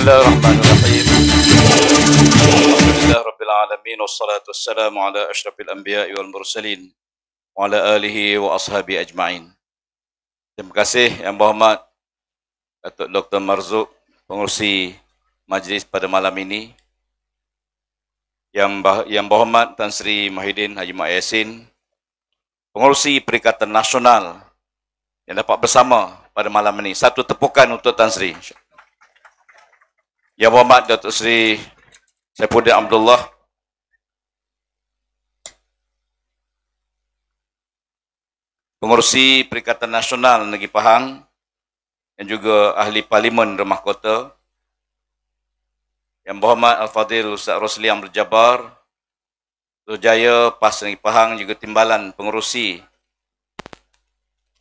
Bismillahirrahmanirrahim. Alhamdulillahirrabbilalamin. Wassalatu wassalamu ala ashrafil anbiya'i wal mursalin wa ala alihi wa ashabi ajma'in. Terima kasih Yang Berhormat Datuk Dr. Marzuq, pengerusi majlis pada malam ini. Yang Berhormat Tan Sri Mahidin Haji Mak Yassin, pengerusi Perikatan Nasional yang dapat bersama pada malam ini. Satu tepukan untuk Tan Sri. Yang Berhormat Datuk Seri Saifuddin Abdullah, pengerusi Perikatan Nasional Negeri Pahang dan juga Ahli Parlimen Rumah Kota, Yang Berhormat Al-Fadhil Ustaz Rosli Amr Jabbar, Jaya PAS Negeri Pahang, juga timbalan pengerusi.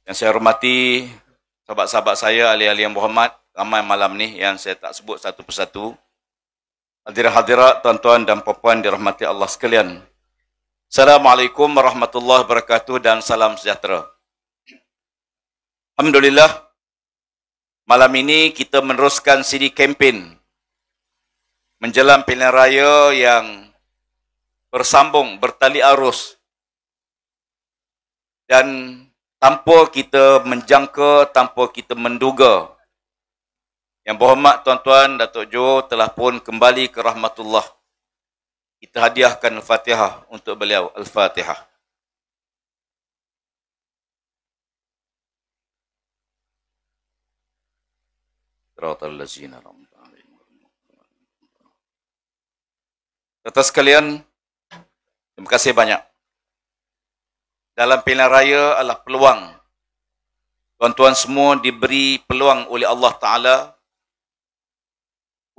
Yang saya hormati sahabat-sahabat saya, ahli-ahli yang berhormat, ramai malam ni yang saya tak sebut satu persatu. Hadirat-hadirat, tuan-tuan dan puan-puan dirahmati Allah sekalian. Assalamualaikum warahmatullahi wabarakatuh dan salam sejahtera. Alhamdulillah, malam ini kita meneruskan siri kempen menjelang pilihan raya yang bersambung, bertali arus. Dan tanpa kita menjangka, tanpa kita menduga, Yang Berhormat Tuan-Tuan Datuk Jo telah pun kembali ke rahmatullah. Kita hadiahkan Al-Fatihah untuk beliau. Al-Fatihah. Kata sekalian, terima kasih banyak. Dalam pilihan raya adalah peluang. Tuan-tuan semua diberi peluang oleh Allah Ta'ala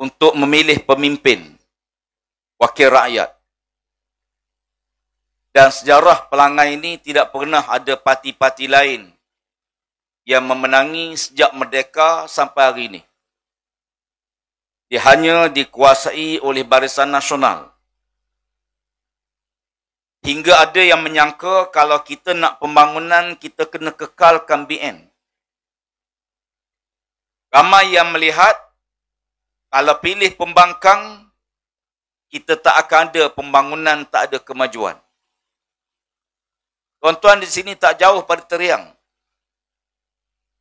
untuk memilih pemimpin, wakil rakyat. Dan sejarah pelangai ini tidak pernah ada parti-parti lain yang memenangi sejak merdeka sampai hari ini. Dia hanya dikuasai oleh Barisan Nasional. Hingga ada yang menyangka kalau kita nak pembangunan, kita kena kekalkan BN. Ramai yang melihat kalau pilih pembangkang, kita tak akan ada pembangunan, tak ada kemajuan. Tuan-tuan di sini tak jauh pada teriang.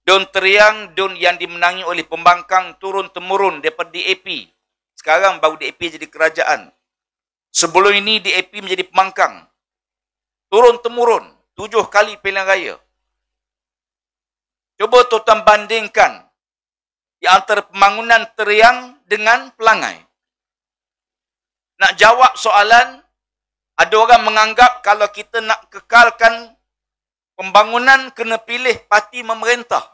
Don teriang, don yang dimenangi oleh pembangkang turun-temurun daripada DAP. Sekarang baru DAP jadi kerajaan. Sebelum ini DAP menjadi pembangkang. Turun-temurun, 7 kali pilihan raya. Cuba tuan-tuan bandingkan di antara pembangunan teriang dengan pelangai. Nak jawab soalan, ada orang menganggap kalau kita nak kekalkan pembangunan, kena pilih parti memerintah.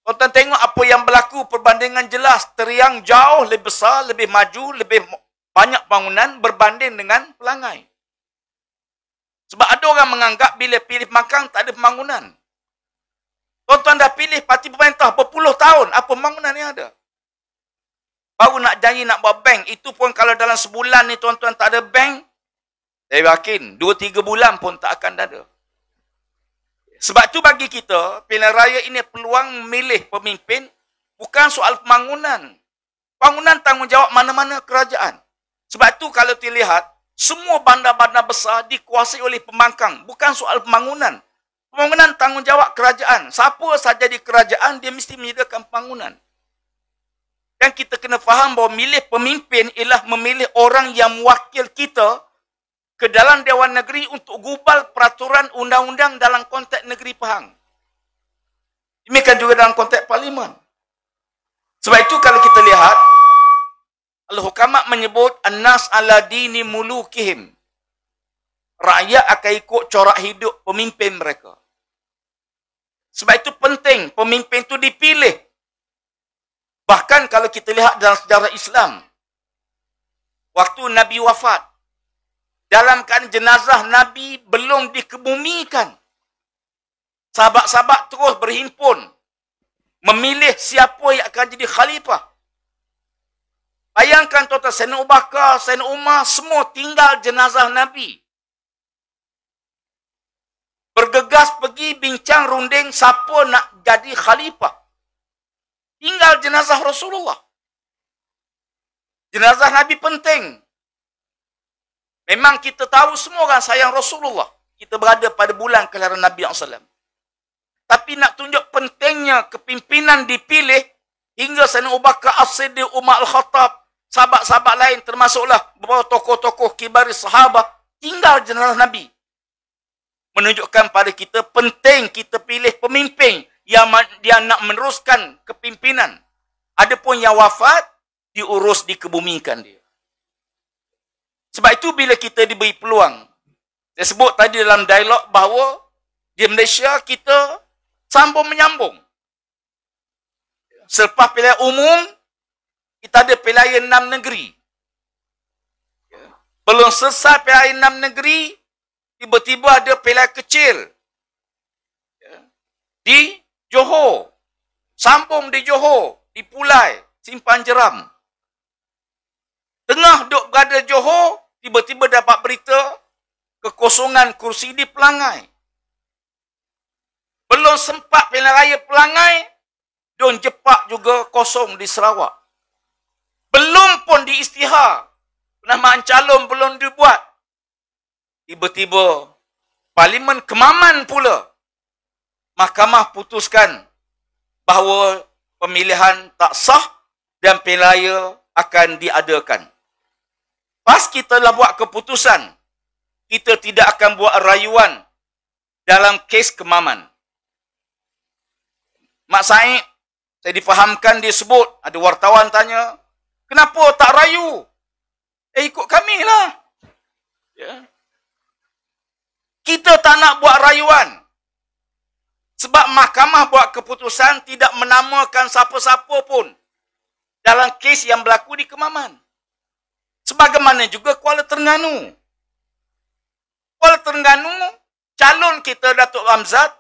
Tuan-tuan tengok apa yang berlaku, perbandingan jelas. Teriang jauh lebih besar, lebih maju, lebih banyak bangunan berbanding dengan pelangai. Sebab ada orang menganggap bila pilih pembangkang tak ada pembangunan. Tuan-tuan dah pilih parti pemerintah berpuluh tahun, apa pembangunan yang ada? Baru nak janji nak buat bank, itu pun kalau dalam sebulan ni tuan-tuan tak ada bank, saya yakin 2-3 bulan pun tak akan ada. Sebab tu bagi kita, pilihan raya ini peluang memilih pemimpin, bukan soal pembangunan. Pembangunan tanggungjawab mana-mana kerajaan. Sebab tu kalau dilihat, semua bandar-bandar besar dikuasai oleh pembangkang, bukan soal pembangunan. Pembangunan tanggungjawab kerajaan. Siapa saja di kerajaan, dia mesti menyediakan pembangunan. Dan kita kena faham bahawa memilih pemimpin ialah memilih orang yang mewakil kita ke dalam Dewan Negeri untuk gubal peraturan undang-undang dalam konteks negeri Pahang. Demikian juga dalam konteks parlimen. Sebab itu kalau kita lihat, Al-Hukamat menyebut An-nas ala dini mulukihim. Rakyat akan ikut corak hidup pemimpin mereka. Sebab itu penting pemimpin itu dipilih. Bahkan kalau kita lihat dalam sejarah Islam, waktu Nabi wafat, dalam keadaan jenazah Nabi belum dikebumikan, sahabat-sahabat terus berhimpun memilih siapa yang akan jadi khalifah. Bayangkan tuan-tuan, Sayyidina Abu Bakar, Sayyidina Umar, semua tinggal jenazah Nabi. Bergegas pergi bincang runding siapa nak jadi khalifah. tinggal jenazah Rasulullah. Jenazah Nabi penting. Memang kita tahu semua orang sayang Rasulullah. Kita berada pada bulan kelahiran Nabi SAW. Tapi nak tunjuk pentingnya kepimpinan dipilih hingga Sayyidina Abu Bakar As-Siddiq, Umar Al-Khattab, sahabat-sahabat lain termasuklah beberapa tokoh-tokoh kibar sahabat tinggal jenazah Nabi. Menunjukkan pada kita penting kita pilih pemimpin yang dia nak meneruskan kepimpinan. Adapun yang wafat diurus dikebumikan dia. Sebab itu bila kita diberi peluang, saya sebut tadi dalam dialog bahawa di Malaysia kita sambung menyambung. Selepas pilihan umum, kita ada pilihan 6 negeri. Belum selesai pilihan 6 negeri, tiba-tiba ada pilihan kecil. Di Johor. Sambung di Johor. Di Pulai. Simpan Jeram. Tengah duk berada Johor, tiba-tiba dapat berita kekosongan kursi di Pelangai. Belum sempat pilihan raya Pelangai, Don Jepak juga kosong di Sarawak. Belum pun diisytihar, penamaan calon belum dibuat. Tiba-tiba Parlimen Kemaman pula, Mahkamah putuskan bahawa pemilihan tak sah dan pilihan raya akan diadakan. Pas kita dah buat keputusan, kita tidak akan buat rayuan dalam kes Kemaman. Mak Said, saya difahamkan dia sebut, ada wartawan tanya, kenapa tak rayu? Ikut kami lah. Ya. Kita tak nak buat rayuan. Sebab mahkamah buat keputusan tidak menamakan siapa-siapa pun dalam kes yang berlaku di Kemaman. Sebagaimana juga Kuala Terengganu. Kuala Terengganu, calon kita Datuk Ramzat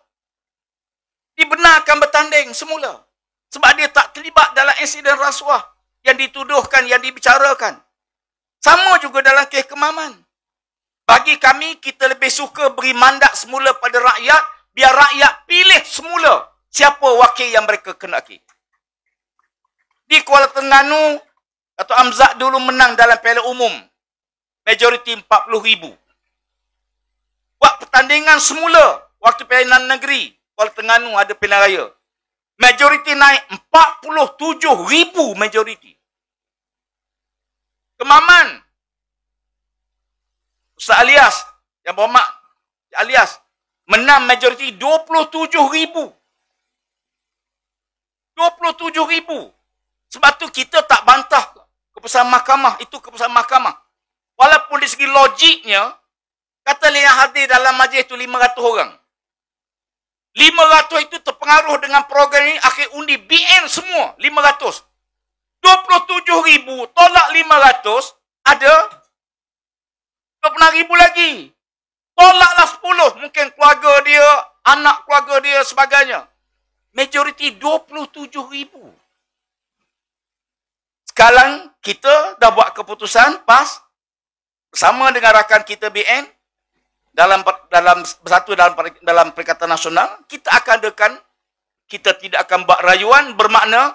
dibenarkan bertanding semula. Sebab dia tak terlibat dalam insiden rasuah yang dituduhkan, yang dibicarakan. Sama juga dalam kes Kemaman. Bagi kami, kita lebih suka beri mandat semula pada rakyat, biar rakyat pilih semula siapa wakil yang mereka kendaki. Di Kuala Terengganu, Datuk Amzat dulu menang dalam pilihan umum. Majoriti 40,000. Buat pertandingan semula, waktu pilihan negeri, Kuala Terengganu ada pilihan raya. Majoriti naik 47,000 majoriti. Kemaman, Ustaz Alias, yang berhormat Alias, menang majoriti 27,000. 27,000. Sebab tu kita tak bantah keputusan mahkamah. Itu keputusan mahkamah. Walaupun dari segi logiknya, kata yang hadir dalam majlis itu 500 orang. 500 itu terpengaruh dengan program ini, akhir undi BN semua, 500. 27,000 tolak 500, ada 26,000 lagi. Tolaklah 10, mungkin keluarga dia, anak keluarga dia, sebagainya. Majoriti 27,000. Sekarang kita dah buat keputusan PAS bersama dengan rakan kita BN dalam bersatu dalam Perikatan Nasional, kita akan adakan, kita tidak akan buat rayuan, bermakna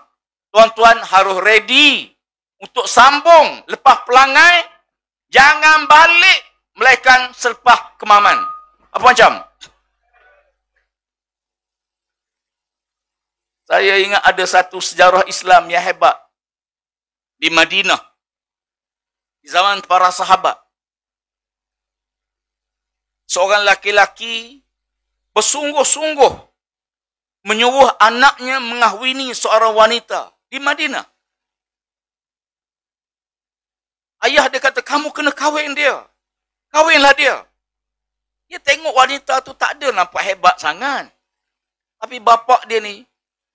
tuan-tuan harus ready untuk sambung lepas Pelangai, jangan balik melainkan selepas Kemaman. Apa macam? Saya ingat ada satu sejarah Islam yang hebat di Madinah di zaman para sahabat. Seorang laki-laki bersungguh-sungguh menyuruh anaknya mengahwini seorang wanita di Madinah. Ayah dia kata, kamu kena kahwin dia. Kahwinlah dia. Dia tengok wanita tu tak ada nampak hebat sangat. Tapi bapak dia ni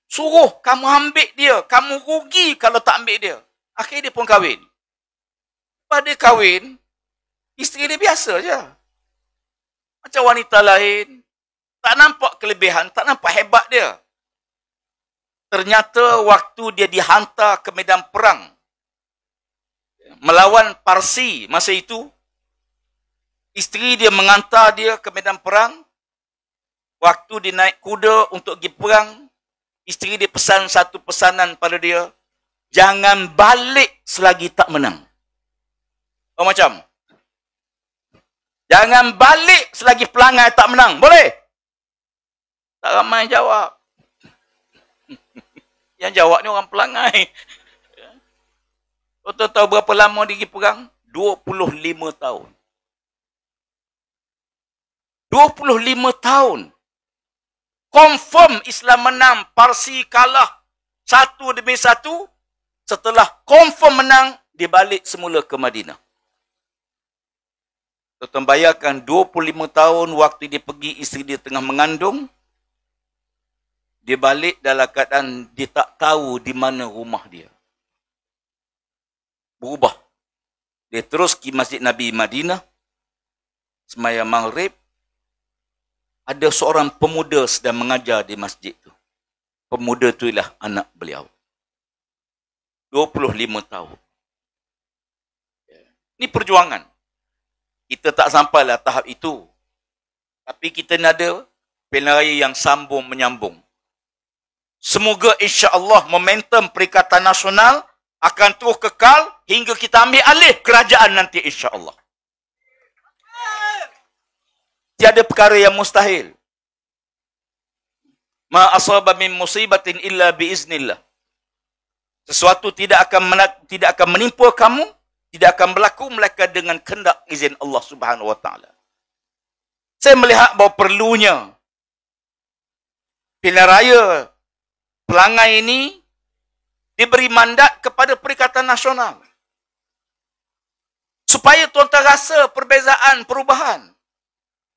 suruh kamu ambil dia. Kamu rugi kalau tak ambil dia. Akhirnya dia pun kahwin. Pada kahwin, isteri dia biasa je. Macam wanita lain. Tak nampak kelebihan, tak nampak hebat dia. Ternyata waktu dia dihantar ke medan perang melawan Parsi masa itu, isteri dia mengantar dia ke medan perang. Waktu dia naik kuda untuk pergi perang, Isteri dia pesan satu pesanan pada dia. Jangan balik selagi tak menang. Oh macam? Jangan balik selagi pelangai tak menang. Boleh? Tak ramai jawab. Yang jawab ni orang pelangai. Kau tahu berapa lama dia pergi perang? 25 tahun. 25 tahun. Confirm Islam menang, Parsi kalah satu demi satu. Setelah confirm menang, dia balik semula ke Madinah. Tuan-tuan bayangkan 25 tahun waktu dia pergi, isteri dia tengah mengandung. Dia balik dalam keadaan dia tak tahu di mana rumah dia. Berubah. Dia terus pergi Masjid Nabi Madinah. Sembahyang Maghrib. Ada seorang pemuda sedang mengajar di masjid tu. Pemuda tu ialah anak beliau. 25 tahun. Ini perjuangan. Kita tak sampailah tahap itu. Tapi kita ni ada pilihan raya yang sambung menyambung. Semoga insya-Allah momentum Perikatan Nasional akan terus kekal hingga kita ambil alih kerajaan nanti insya-Allah. Tiada perkara yang mustahil. Ma asaba min musibatin illa biiznillah. Sesuatu tidak akan menimpa kamu, tidak akan berlaku melainkan dengan kehendak izin Allah Subhanahu wa taala. Saya melihat bahawa perlunya pilihan raya pelangai ini diberi mandat kepada Perikatan Nasional. Supaya tuan-tuan rasa perbezaan, perubahan.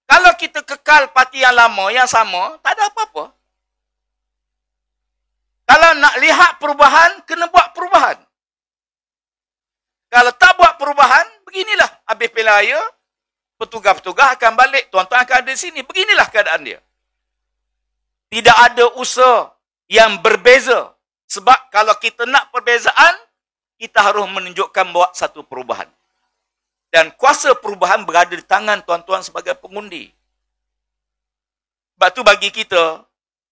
Kalau kita kekal parti yang lama, yang sama, tak ada apa-apa. Kalau nak lihat perubahan, kena buat perubahan. Kalau tak buat perubahan, beginilah. Habis pilihan raya, petugas-petugas akan balik. Tuan-tuan akan ada di sini. Beginilah keadaan dia. Tidak ada usaha yang berbeza. Sebab kalau kita nak perbezaan, kita harus menunjukkan buat satu perubahan. Dan kuasa perubahan berada di tangan tuan-tuan sebagai pengundi. Sebab tu bagi kita,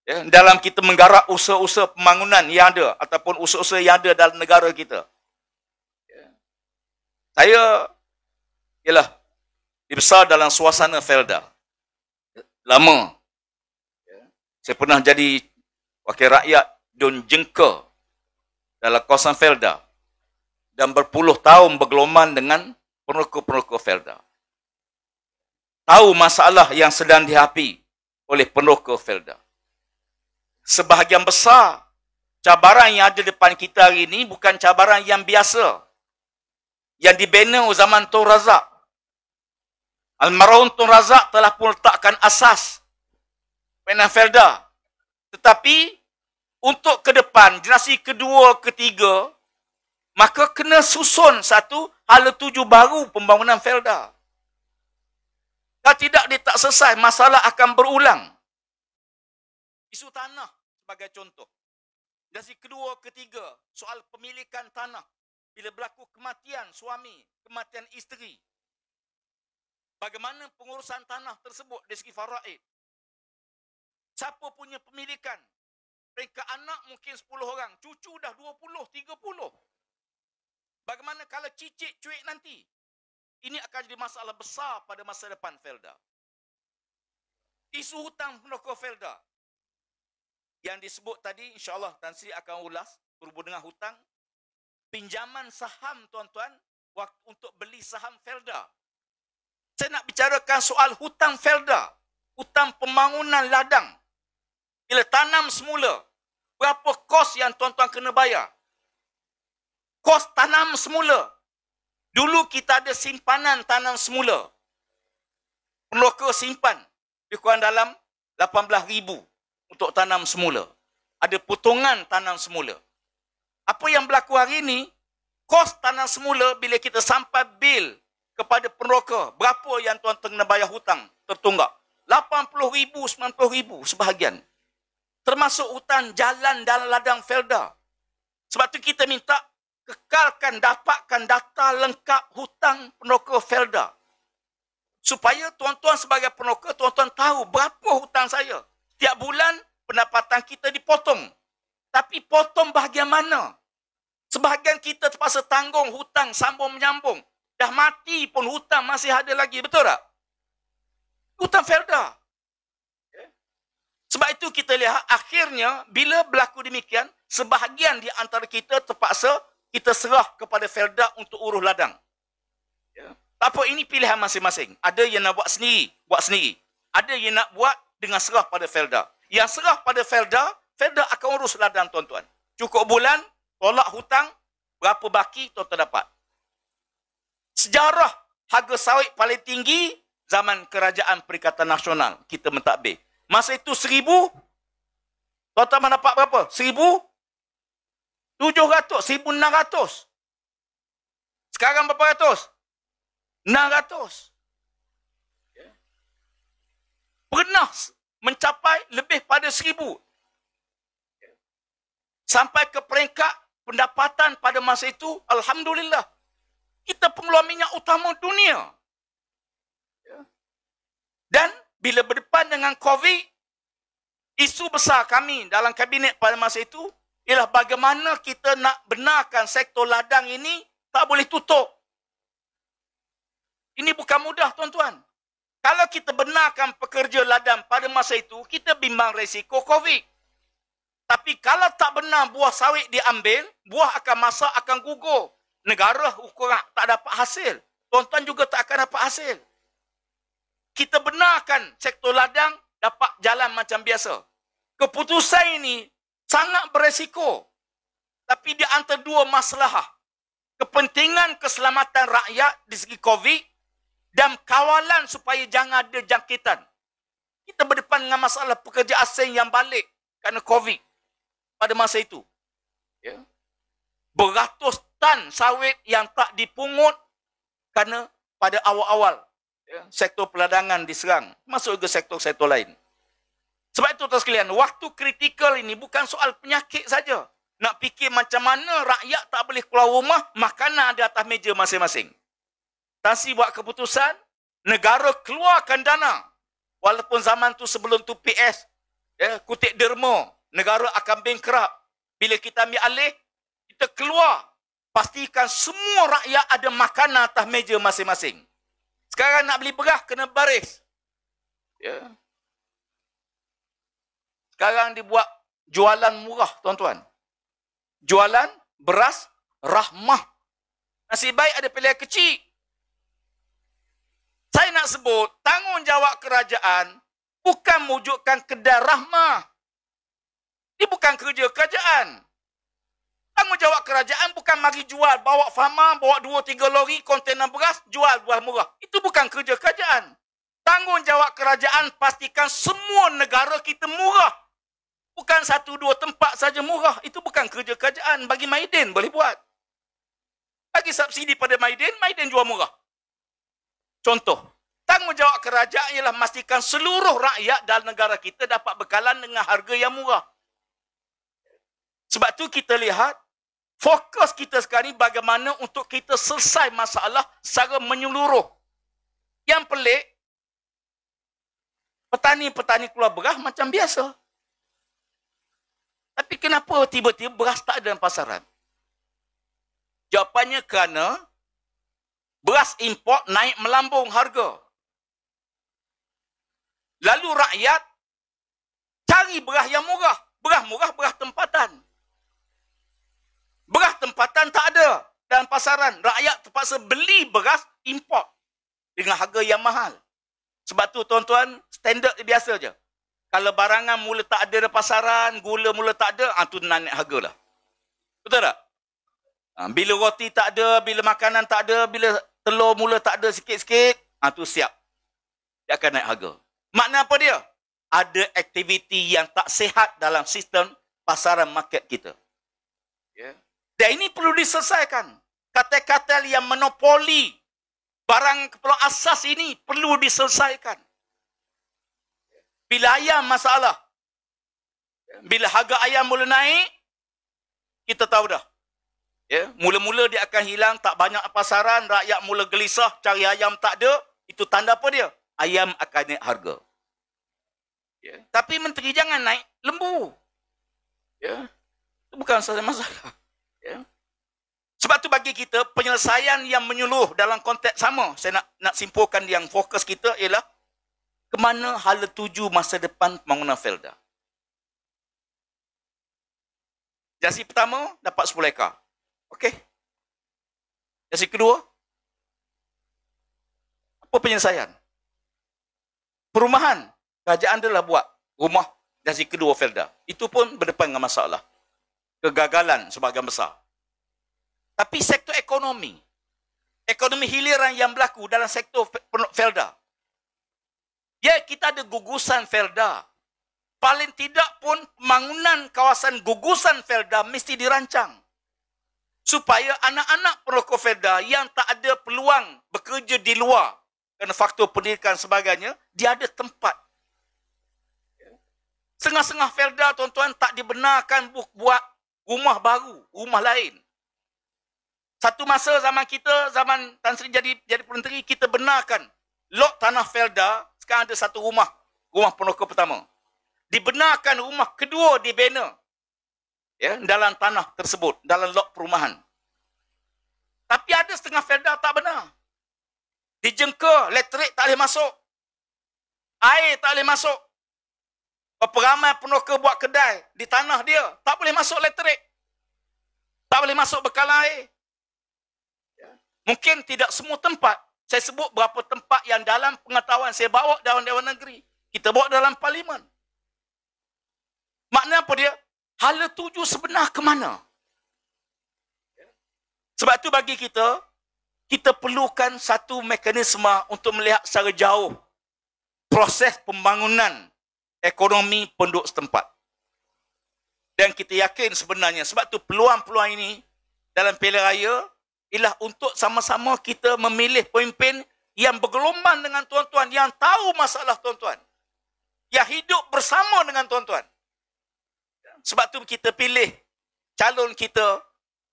ya, dalam kita menggarap usaha-usaha pembangunan yang ada, ataupun usaha-usaha yang ada dalam negara kita. Ya. Saya, ialah, dibesar dalam suasana Felda. Lama. Ya. Saya pernah jadi wakil rakyat Dun Jengka dalam kawasan Felda. Dan berpuluh tahun bergeloman dengan peneroka-peneroka Felda. Tahu masalah yang sedang dihadapi oleh peneroka Felda. Sebahagian besar cabaran yang ada depan kita hari ini bukan cabaran yang biasa. Yang dibina zaman Tun Razak. Almarhum Tun Razak telah pun letakkan asas Penang Felda. Tetapi untuk ke depan, generasi kedua, ketiga, maka kena susun satu hala tuju baru pembangunan Felda. Kalau tidak, dia tak selesai, masalah akan berulang. Isu tanah sebagai contoh. Generasi kedua, ketiga, soal pemilikan tanah. Bila berlaku kematian suami, kematian isteri. Bagaimana pengurusan tanah tersebut dari segi faraid? Siapa punya pemilikan? Peringkat anak mungkin 10 orang. Cucu dah 20, 30. Bagaimana kalau cicit cuik nanti? Ini akan jadi masalah besar pada masa depan Felda. Isu hutang peneroka Felda. Yang disebut tadi, insyaAllah Tan Sri akan ulas berhubung dengan hutang. Pinjaman saham tuan-tuan untuk beli saham Felda. Saya nak bicarakan soal hutang Felda. Hutang pembangunan ladang. Bila tanam semula, berapa kos yang tuan-tuan kena bayar? Kos tanam semula. Dulu kita ada simpanan tanam semula. Peneroka simpan. Lebih kurang dalam 18,000 untuk tanam semula. Ada potongan tanam semula. Apa yang berlaku hari ini, kos tanam semula bila kita sampai bil kepada peneroka, berapa yang tuan-tuan kena bayar hutang tertunggak? 80,000, 90,000 sebahagian. Termasuk hutang jalan dalam ladang Felda. Sebab tu kita minta kekalkan, dapatkan data lengkap hutang peneroka Felda. Supaya tuan-tuan sebagai peneroka, tuan-tuan tahu berapa hutang saya. Setiap bulan pendapatan kita dipotong. Tapi potong bahagian mana? Sebahagian kita terpaksa tanggung hutang sambung menyambung. Dah mati pun hutang masih ada lagi. Betul tak? Hutang Felda. Sebab itu kita lihat akhirnya bila berlaku demikian, sebahagian di antara kita terpaksa kita serah kepada Felda untuk urus ladang. Tak apa, ini pilihan masing-masing. Ada yang nak buat sendiri. Ada yang nak buat dengan serah pada Felda. Yang serah pada Felda, Felda akan urus ladang tuan-tuan. Cukup bulan, tolak hutang, berapa baki tuan-tuan dapat. Sejarah harga sawit paling tinggi zaman Kerajaan Perikatan Nasional. Kita mentadbir. Masa itu 1,000. Tuan-tuan dapat berapa? 1,700, 1,600. Sekarang berapa ratus? 600. Pernah mencapai lebih pada 1,000. Sampai ke peringkat pendapatan pada masa itu, alhamdulillah, kita pengeluar minyak utama dunia. Dan bila berdepan dengan COVID, isu besar kami dalam kabinet pada masa itu ialah bagaimana kita nak benarkan sektor ladang ini tak boleh tutup. Ini bukan mudah, tuan-tuan. Kalau kita benarkan pekerja ladang pada masa itu, kita bimbang risiko COVID. Tapi kalau tak benar buah sawit diambil, buah akan masak, akan gugur. Negara ukuran tak dapat hasil. Tuan-tuan juga tak akan dapat hasil. Kita benarkan sektor ladang dapat jalan macam biasa. Keputusan ini sangat beresiko. Tapi di antara dua masalah, kepentingan keselamatan rakyat di segi COVID dan kawalan supaya jangan ada jangkitan. Kita berdepan dengan masalah pekerja asing yang balik kerana COVID pada masa itu. Beratus tan sawit yang tak dipungut kerana pada awal-awal sektor perladangan diserang, masuk ke sektor-sektor lain. Sebab itu tuan sekalian, waktu kritikal ini bukan soal penyakit saja. Nak fikir macam mana rakyat tak boleh keluar rumah, makanan ada atas meja masing-masing. Tan Sri buat keputusan, negara keluarkan dana. Walaupun zaman tu sebelum tu PS, kutip derma, negara akan bankrupt. Bila kita ambil alih, kita keluar. Pastikan semua rakyat ada makanan atas meja masing-masing. Sekarang nak beli beras, kena baris. Sekarang dibuat jualan murah, tuan-tuan. Jualan beras rahmah. Nasib baik ada pilihan kecil. Saya nak sebut, tanggungjawab kerajaan bukan mewujudkan kedai rahmah. Ini bukan kerja kerajaan. Tanggungjawab kerajaan bukan mari jual, bawa farma, bawa 2-3 lori kontainer beras, jual buah murah. Itu bukan kerja kerajaan. Tanggungjawab kerajaan pastikan semua negara kita murah. Bukan 1-2 tempat saja murah. Itu bukan kerja kerajaan. Bagi Maidin boleh buat. Bagi subsidi pada Maidin, Maidin jual murah. Contoh, tanggungjawab kerajaan ialah memastikan seluruh rakyat dalam negara kita dapat bekalan dengan harga yang murah. Sebab tu kita lihat, fokus kita sekarang ni bagaimana untuk kita selesai masalah secara menyeluruh. Yang pelik, petani-petani keluar beras macam biasa. Tapi kenapa tiba-tiba beras tak ada dalam pasaran? Jawapannya kerana beras import naik melambung harga. Lalu rakyat cari beras yang murah. Beras murah, beras tempatan. Beras tempatan tak ada dalam pasaran. Rakyat terpaksa beli beras import dengan harga yang mahal. Sebab tu tuan-tuan, standard biasa je. Kalau barangan mula tak ada dalam pasaran, gula mula tak ada, tu naik harga lah. Betul tak? Bila roti tak ada, bila makanan tak ada, bila telur mula tak ada sikit-sikit, tu siap. Dia akan naik harga. Makna apa dia? Ada aktiviti yang tak sihat dalam sistem pasaran market kita. Dan ini perlu diselesaikan. Katal-katal yang monopoli barang keperluan asas ini perlu diselesaikan. Bila ayam masalah, bila harga ayam mula naik, kita tahu dah. Mula-mula dia akan hilang, tak banyak pasaran, rakyat mula gelisah, cari ayam tak ada. Itu tanda apa dia? Ayam akan naik harga. Tapi menteri jangan naik lembu. Itu bukan saja masalah. Ya. Sebab tu bagi kita, penyelesaian yang menyeluruh dalam konteks sama. Saya nak simpulkan yang fokus kita ialah ke mana hala tuju masa depan pembangunan Felda. Jasi pertama, dapat 10 ekar. Okey. Jasi kedua, apa penyelesaian? Perumahan. Kerajaan adalah buat rumah jasi kedua Felda. Itu pun berdepan dengan masalah. Kegagalan sebahagian besar. Tapi sektor ekonomi hiliran yang berlaku dalam sektor Felda. Ya, kita ada gugusan Felda. Paling tidak pun pembangunan kawasan gugusan Felda mesti dirancang. Supaya anak-anak perokok Felda yang tak ada peluang bekerja di luar kerana faktor pendidikan sebagainya, dia ada tempat. Setengah-setengah Felda, tuan-tuan, tak dibenarkan buat rumah baru, rumah lain. Satu masa zaman kita, zaman Tan Sri jadi Perdana Menteri, kita benarkan lot tanah Felda, sekarang ada satu rumah penokor pertama. Dibenarkan rumah kedua dibina ya, dalam tanah tersebut, dalam lot perumahan. Tapi ada setengah Felda tak benar. Dijengka, elektrik tak boleh masuk. Air tak boleh masuk. Berapa ramai penokor buat kedai di tanah dia, tak boleh masuk elektrik. Tak boleh masuk bekalan air. Mungkin tidak semua tempat. Saya sebut berapa tempat yang dalam pengetahuan saya bawa dalam Dewan Negeri. Kita bawa dalam Parlimen. Makna apa dia? Hala tuju sebenar ke mana? Sebab tu bagi kita, kita perlukan satu mekanisme untuk melihat secara jauh proses pembangunan ekonomi penduduk setempat. Dan kita yakin sebenarnya, sebab tu peluang-peluang ini dalam pilihan raya ialah untuk sama-sama kita memilih pemimpin yang bergelombang dengan tuan-tuan, yang tahu masalah tuan-tuan, yang hidup bersama dengan tuan-tuan. Sebab tu kita pilih calon kita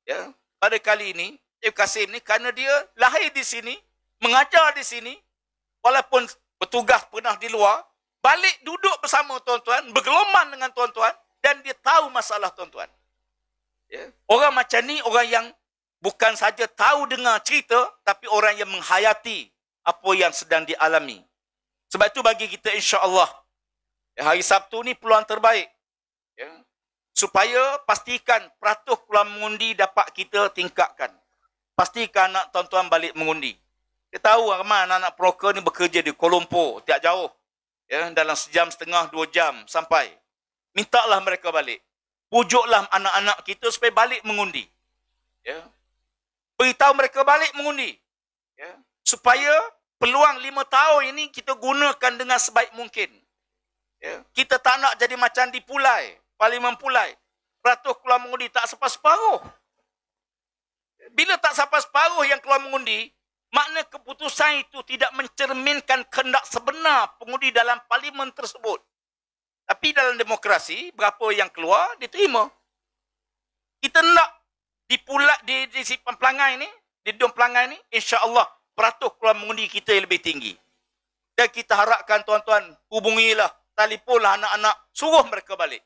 ya, pada kali ini, Kasim ni, kerana dia lahir di sini, mengajar di sini, walaupun bertugas pernah di luar, balik duduk bersama tuan-tuan, bergelombang dengan tuan-tuan, dan dia tahu masalah tuan-tuan. Ya. Orang macam ni, orang yang bukan saja tahu dengar cerita, tapi orang yang menghayati apa yang sedang dialami. Sebab itu bagi kita insya-Allah, hari Sabtu ni peluang terbaik. Ya. Supaya pastikan peratus keluar mengundi dapat kita tingkatkan. Pastikan anak tuan-tuan balik mengundi. Kita tahu ramai anak-anak peroka ni bekerja di Kuala Lumpur, tiap jauh. Ya, dalam sejam setengah, 2 jam sampai. Mintalah mereka balik. Pujuklah anak-anak kita supaya balik mengundi. Ya. Beritahu mereka balik mengundi. Ya. Supaya peluang 5 tahun ini kita gunakan dengan sebaik mungkin. Ya. Kita tak nak jadi macam di Pulai. Parlimen Pulai. Peratus keluar mengundi tak separuh-separuh. Bila tak separuh-separuh yang keluar mengundi, makna keputusan itu tidak mencerminkan kehendak sebenar pengundi dalam parlimen tersebut. Tapi dalam demokrasi, berapa yang keluar, diterima. Kita nak di Pelangai ni, di Dom Pelangai ni, insya-Allah peratus keluar mengundi kita yang lebih tinggi. Dan kita harapkan tuan-tuan, hubungilah, telefonlah anak-anak, suruh mereka balik.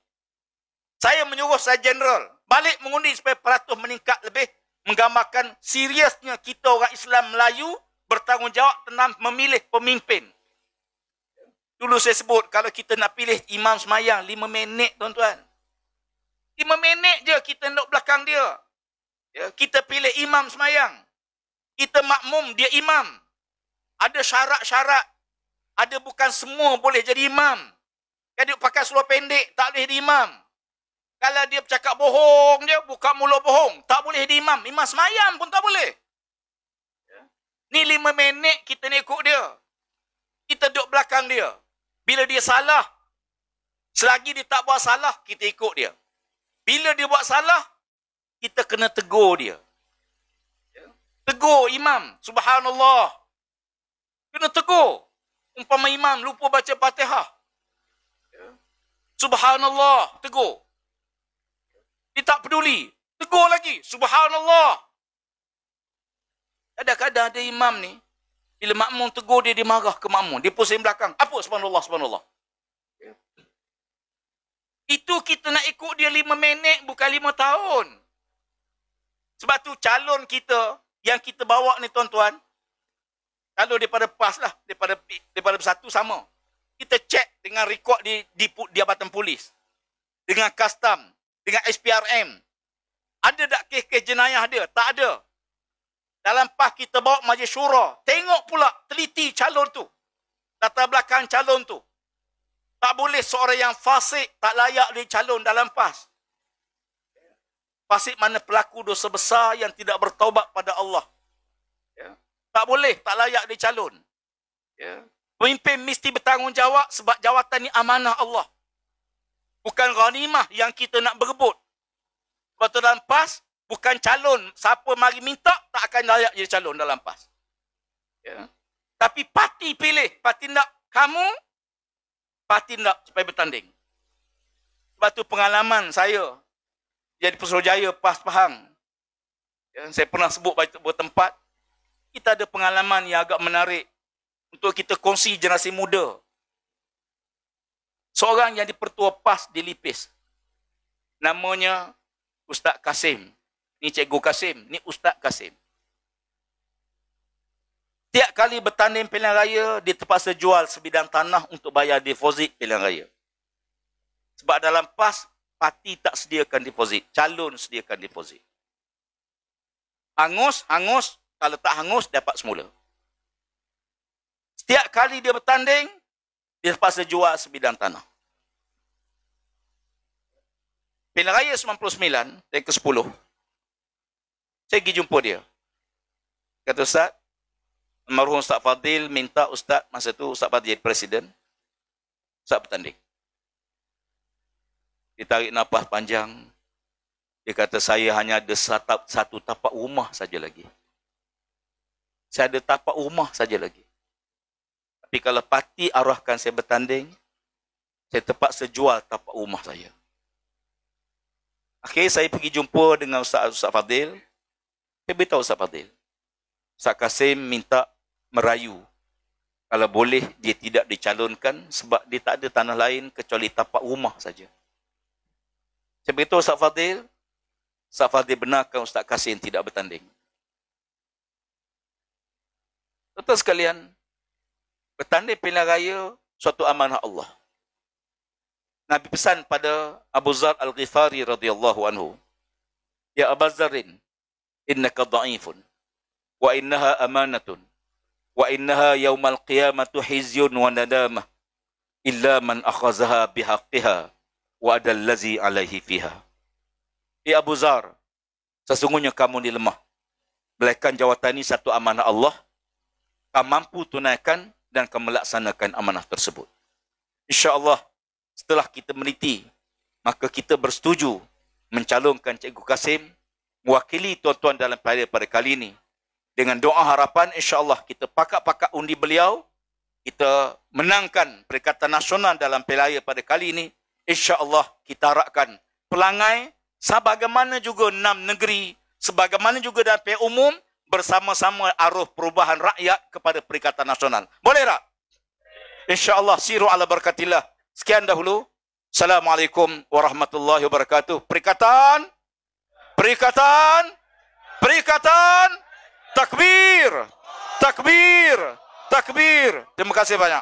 Saya menyuruh saya general, balik mengundi supaya peratus meningkat lebih, menggambarkan seriusnya kita orang Islam Melayu bertanggungjawab tentang memilih pemimpin. Dulu saya sebut, kalau kita nak pilih imam semayang, 5 minit tuan-tuan. 5 minit je kita duduk belakang dia. Ya, kita pilih imam semayang. Kita makmum, dia imam. Ada syarat-syarat. Ada bukan semua boleh jadi imam. Dia pakai seluar pendek, tak boleh jadi imam. Kalau dia bercakap bohong dia, buka mulut bohong, tak boleh jadi imam. Imam semayang pun tak boleh. Ni 5 minit kita nak ikut dia. Kita duduk belakang dia. Bila dia salah, selagi dia tak buat salah, kita ikut dia. Bila dia buat salah, kita kena tegur dia. Tegur imam, subhanallah. Kena tegur. Umpama imam lupa baca Fatihah. Subhanallah, tegur. Dia tak peduli. Tegur lagi. Subhanallah. Kadang-kadang ada imam ni, bila makmum tegur dia, dia marah ke makmum. Dia pusing belakang. Apa subhanallah, subhanallah? Itu kita nak ikut dia 5 minit, bukan 5 tahun. Sebab tu calon kita yang kita bawa ni tuan-tuan, kalau daripada PAS lah, daripada bersatu sama. Kita cek dengan rekod di Jabatan Polis, dengan Custom, dengan SPRM. Ada tak kes-kes jenayah dia? Tak ada. Dalam PAS kita bawa majlis syura. Tengok pula, teliti calon tu. Latar belakang calon tu. Tak boleh seorang yang fasik, tak layak dia calon dalam PAS. Fasik mana pelaku dosa besar yang tidak bertaubat pada Allah. Ya. Tak boleh, tak layak dia calon. Ya. Pemimpin mesti bertanggungjawab sebab jawatan ni amanah Allah. Bukan ghanimah yang kita nak berebut. Sebab tu dalam PAS, bukan calon. Siapa mari minta, tak akan layak jadi calon dalam PAS. Ya. Tapi parti pilih. Parti nak kamu, parti nak supaya bertanding. Sebab tu pengalaman saya jadi Pesuruhjaya PAS Pahang. Ya, saya pernah sebut beberapa tempat. Kita ada pengalaman yang agak menarik untuk kita kongsi generasi muda. Seorang yang dipertua PAS di Lipis. Namanya Ustaz Kasim. Ni Cikgu Kasim, ni Ustaz Kasim. Tiap kali bertanding pilihan raya, dia terpaksa jual sebidang tanah untuk bayar deposit pilihan raya. Sebab dalam PAS, parti tak sediakan deposit. Calon sediakan deposit. Hangus. Kalau tak hangus, dapat semula. Setiap kali dia bertanding, dia terpaksa jual sebidang tanah. Pilihan raya 99, yang ke-10, saya pergi jumpa dia. Kata Ustaz, almarhum Ustaz Fadil minta Ustaz, masa tu Ustaz Fadil jadi presiden, Ustaz bertanding. Dia tarik nafas panjang. Dia kata, saya hanya ada satu tapak rumah saja lagi. Saya ada tapak rumah saja lagi. Tapi kalau parti arahkan saya bertanding, saya terpaksa jual tapak rumah saya. Akhirnya saya pergi jumpa dengan Ustaz Fadil. Saya beritahu Ustaz Fadil. Ustaz Kasim minta merayu. Kalau boleh, dia tidak dicalonkan sebab dia tak ada tanah lain kecuali tapak rumah saja. Saya beritahu Ustaz Fadil benarkan Ustaz Kasim tidak bertanding. Tuan-tuan sekalian, bertanding pilihan raya suatu amanah Allah. Nabi pesan pada Abu Zar Al-Ghifari radhiyallahu anhu, ya Abu Zarin, innaka dha'ifun, wa innaha amanatun, wa innaha yawmal qiyamatu hizyun wa nadamah, illa man akhazaha bihaqqiha, wa adallazi alaihi fiha. Ya Abu Zar, sesungguhnya kamu ni lemah. Melainkan jawatan ini satu amanah Allah, kamu mampu tunaikan dan kamu melaksanakan amanah tersebut. InsyaAllah, setelah kita meneliti, maka kita bersetuju mencalonkan Cikgu Kasim mewakili tuan-tuan dalam pilihan pada kali ini. Dengan doa harapan, insyaAllah kita pakak-pakak undi beliau, kita menangkan Perikatan Nasional dalam pilihan pada kali ini. InsyaAllah kita harapkan pelangai, sebagaimana juga 6 negeri, sebagaimana juga dalam pilihan umum, bersama-sama arus perubahan rakyat kepada Perikatan Nasional. Boleh tak? InsyaAllah, siru ala barakatillah. Sekian dahulu. Assalamualaikum warahmatullahi wabarakatuh. Perikatan, takbir, takbir, takbir. Terima kasih banyak.